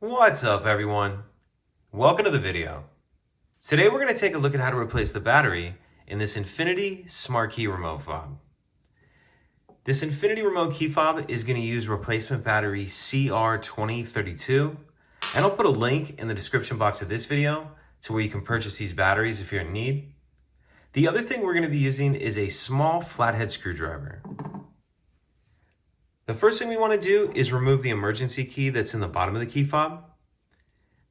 What's up, everyone? Welcome to the video. Today we're going to take a look at how to replace the battery in this Infiniti Smart Key remote fob. This Infiniti remote key fob is going to use replacement battery CR2032, and I'll put a link in the description box of this video to where you can purchase these batteries if you're in need. The other thing we're going to be using is a small flathead screwdriver. The first thing we want to do is remove the emergency key that's in the bottom of the key fob.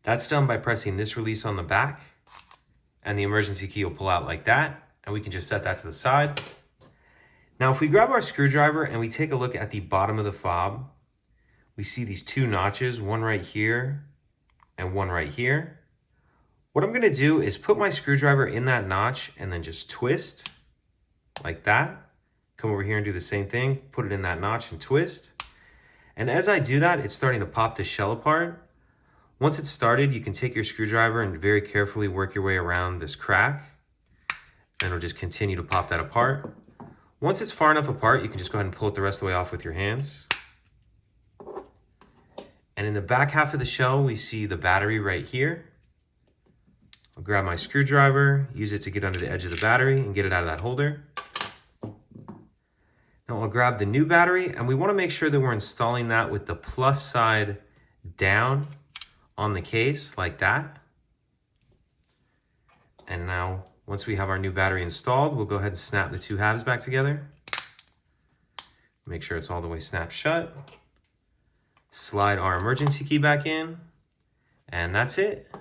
That's done by pressing this release on the back, and the emergency key will pull out like that, and we can just set that to the side. Now, if we grab our screwdriver and we take a look at the bottom of the fob, we see these two notches, one right here and one right here. What I'm going to do is put my screwdriver in that notch and then just twist like that. Come over here and do the same thing, put it in that notch and twist. And as I do that, it's starting to pop the shell apart. Once it's started, you can take your screwdriver and very carefully work your way around this crack, and it'll just continue to pop that apart. Once it's far enough apart, you can just go ahead and pull it the rest of the way off with your hands. And in the back half of the shell, we see the battery right here. I'll grab my screwdriver, use it to get under the edge of the battery and get it out of that holder. Now I'll grab the new battery, and we want to make sure that we're installing that with the plus side down on the case like that. And now once we have our new battery installed, we'll go ahead and snap the two halves back together. Make sure it's all the way snapped shut. Slide our emergency key back in, and that's it.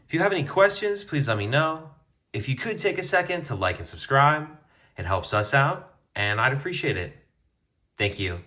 If you have any questions, please let me know. If you could take a second to like and subscribe, it helps us out, and I'd appreciate it. Thank you.